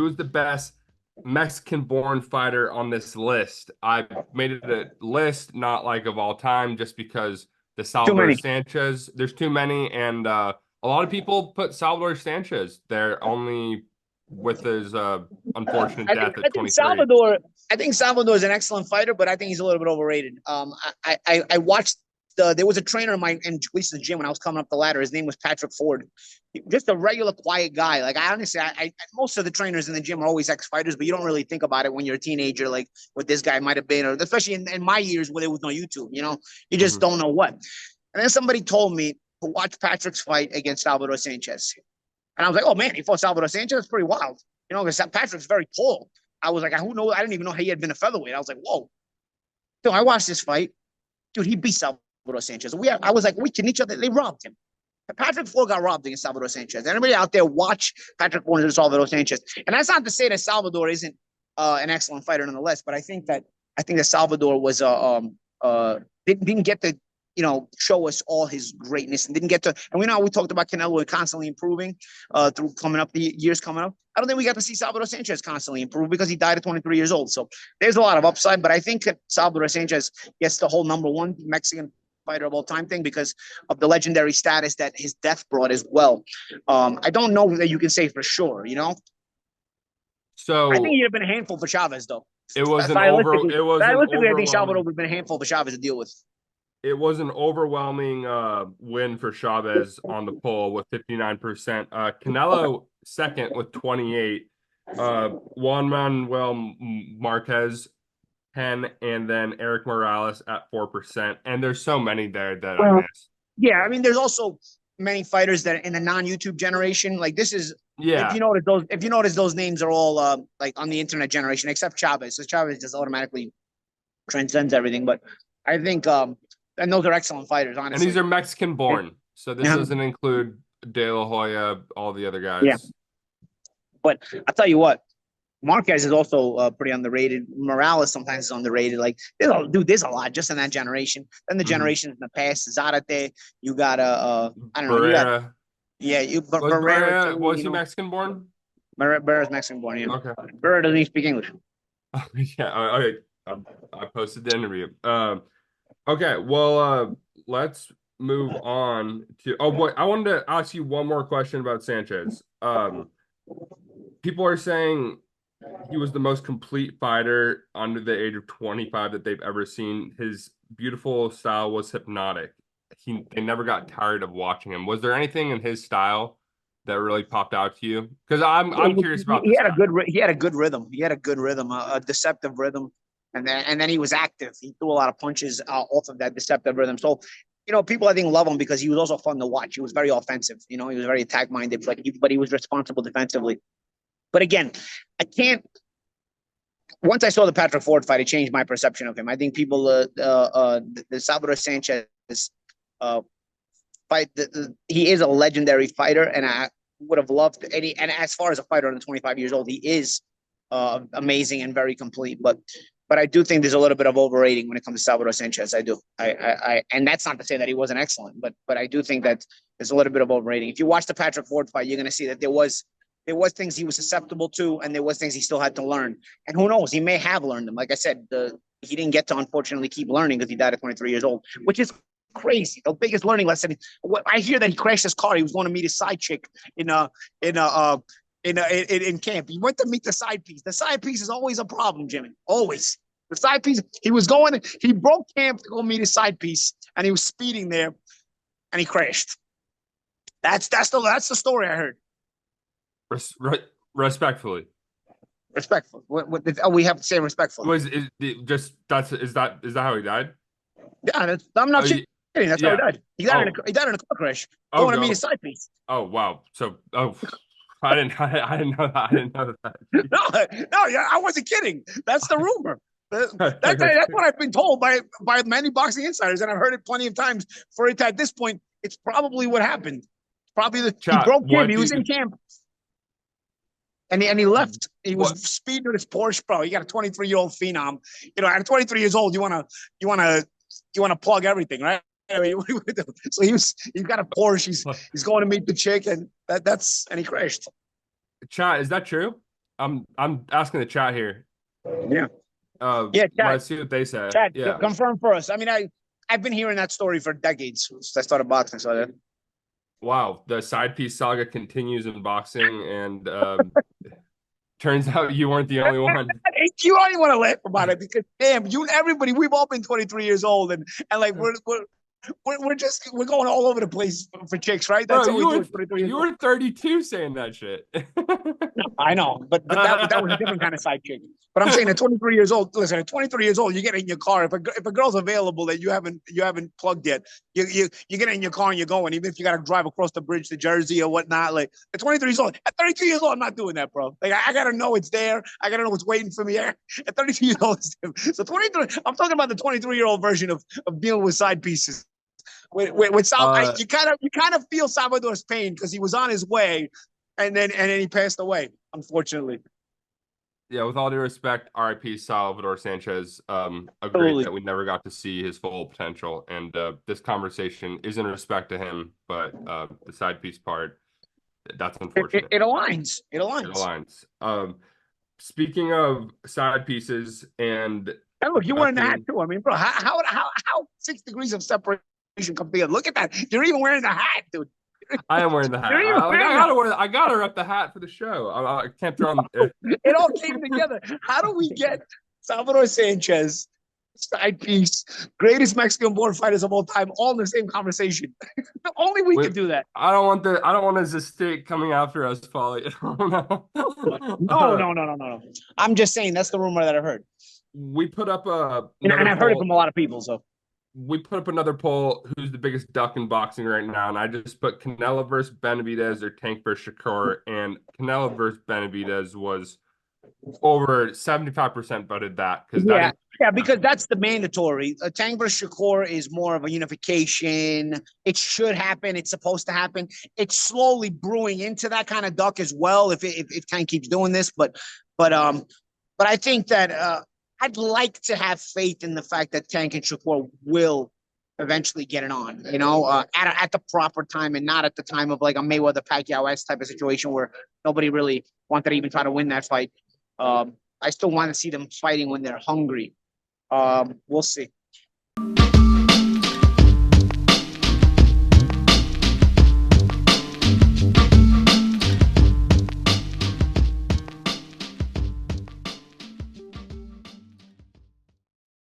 who's the best Mexican-born fighter on this list. I made it a list, not like of all time, just because the Too Salvador many. Sanchez, there's too many, and a lot of people put Salvador Sanchez there only with his unfortunate I think death at I think 23. Salvador. I think Salvador is an excellent fighter, but I think he's a little bit overrated. I watched there was a trainer in my in Lisa's gym when I was coming up the ladder. His name was Patrick Ford. Just a regular quiet guy. Like I honestly, most of the trainers in the gym are always ex-fighters, but you don't really think about it when you're a teenager, like what this guy might have been, or especially in my years where there was no YouTube. You just Mhm. don't know what. And then somebody told me to watch Patrick's fight against Salvador Sanchez. And I was like, oh man, he fought Salvador Sanchez. That's pretty wild. Because Patrick's very tall. I was like, who knows? I didn't even know he had been a featherweight. I was like, whoa. So I watched this fight. Dude, he beat Salvador Sanchez. I was like, we can each other. They robbed him. Patrick Ford got robbed against Salvador Sanchez. Anybody out there watch Patrick Ford and Salvador Sanchez? And that's not to say that Salvador isn't an excellent fighter nonetheless, but I think that Salvador was didn't get to show us all his greatness and didn't get to. And we talked about Canelo constantly improving through coming up the years coming up. I don't think we got to see Salvador Sanchez constantly improve because he died at 23 years old. So there's a lot of upside, but I think that Salvador Sanchez gets the whole number one Mexican fighter of all time thing because of the legendary status that his death brought as well. I don't know that you can say for sure. I think So he'd have been a handful for Chavez though. it was an over Stylistically, it was an stylistically, I think Salvador overwhelming would have been a handful for Chavez to deal with. it was an overwhelming win for Chavez on the poll with 59%. Canelo second with 28. Juan Manuel Marquez 10, and then Eric Morales at 4%. And there's so many there that I Well, miss. yeah, I mean, there's also many fighters that in the non-YouTube generation, like this is Yeah. if you notice those names are all like on the internet generation, except Chavez. So Chavez just automatically transcends everything. But I think and those are excellent fighters, And these honestly. are Mexican Yeah, born. So this doesn't include De La Hoya, all the other yeah. guys. But I'll tell you what, Marquez is also pretty underrated. Morales sometimes is underrated. Like, there's a lot just in that generation. Then the Mm-hmm. generations in the past, Zarate, you got I don't know, you got Barrera. Was Barrera Barrera, too. was he Mexican born? Barrera's Mexican born. Yeah, Okay. Barrera doesn't even speak English. Yeah, okay. I posted the interview. Okay, well, let's move on to. Oh boy, I wanted to ask you one more question about Sanchez. People are saying he was the most complete fighter under the age of 25 that they've ever seen. His beautiful style was hypnotic. They never got tired of watching him. Was there anything in his style that really popped out to you? Because I'm curious about He this had a guy. he had a good rhythm. He had a good rhythm, a deceptive rhythm, and then he was active. He threw a lot of punches off of that deceptive rhythm. So, people I think love him because he was also fun to watch. He was very offensive. He was very attack minded, but he was responsible defensively. But again, I can't. Once I saw the Patrick Ford fight, it changed my perception of him. I think people, the Salvador Sanchez uh, fight, he is a legendary fighter, and I would have loved any. And as far as a fighter under 25 years old, he is amazing and very complete. But I do think there's a little bit of overrating when it comes to Salvador Sanchez. I do. And that's not to say that he wasn't excellent, but I do think that there's a little bit of overrating. If you watch the Patrick Ford fight, you're going to see that there was things he was susceptible to, and there was things he still had to learn. And who knows, he may have learned them. Like I said, he didn't get to unfortunately keep learning because he died at 23 years old, which is crazy. The biggest learning lesson. I hear that he crashed his car. He was going to meet his side chick in camp. He went to meet the side piece. The side piece is always a problem, Jimmy. Always. The side piece. He broke camp to go meet his side piece, and he was speeding there, and he crashed. That's the story I heard. Respectfully. Respectful. We have to say respectful. Is that how he died? Yeah, I'm not kidding. That's how he Yeah. died. He died in a car crash. Oh, Going to meet no. his side piece. Oh, wow. So, I didn't know that. I didn't know that. No, yeah, I wasn't kidding. That's the rumor. That's what I've been told by many boxing insiders, and I've heard it plenty of times. For it at this point, it's probably what happened. Probably he broke camp. He was in camp, and he left. He was speeding with his Porsche, bro. You got a 23-year-old phenom. At 23 years old, you wanna plug everything, right? I mean, so he's got a Porsche. He's going to meet the chick, and and he crashed. Chat, is that true? I'm asking the chat here. Yeah. Yeah, chat, Let's see what they say. chat, Yeah. confirm for us. I mean, I've been hearing that story for decades since I started boxing. So Wow, the side piece saga continues in boxing, and turns out you weren't the only one. you don't even want to laugh about it because damn, everybody, we've all been 23 years old, and like we're going all over the place for chicks, right? Bro, That's what we do at 23 years you old. were 32 saying that shit. I know, but that was a different kind of side chick. But I'm saying at 23 years old, listen, at 23 years old, you get in your car. If a girl's available that you haven't plugged yet, you get in your car and you're going, even if you got to drive across the bridge to Jersey or whatnot. Like at 23 years old, at 32 years old, I'm not doing that, bro. Like I got to know it's there. I got to know what's waiting for me. At 32 years old, so 23. I'm talking about the 23-year-old version of dealing with side pieces. With you kind of feel Salvador's pain because he was on his way, and then he passed away, unfortunately. Yeah, with all due respect, RIP Salvador Sanchez. Agreed Absolutely. that we never got to see his full potential, and this conversation is in respect to him, but the side piece part, that's unfortunate. It aligns. It aligns. It aligns. Speaking of side pieces and look, you wearing the hat too. I mean, bro, how 6 degrees of separation come together? Look at that. You're even wearing the hat, dude. I am wearing the hat. I gotta rep the hat for the show. I can't throw on. It all came together. How do we get Salvador Sanchez, side piece, greatest Mexican-born fighters of all time, all in the same conversation? Only we can do that. I don't want his estate coming after us, Paulie. No. I'm just saying that's the rumor that I've heard. We put up and I've heard it from a lot of people. So we put up another poll: who's the biggest duck in boxing right now? And I just put Canelo versus Benavidez or Tank versus Shakur, and Canelo versus Benavidez was over 75% voted that because because that's the mandatory. Tank versus Shakur is more of a unification. It should happen. It's supposed to happen. It's slowly brewing into that kind of duck as well. If Tank keeps doing this, but I think that I'd like to have faith in the fact that Tank and Shakur will eventually get it on, at the proper time and not at the time of like a Mayweather Pacquiao type of situation where nobody really wanted to even try to win that fight. I still want to see them fighting when they're hungry. We'll see.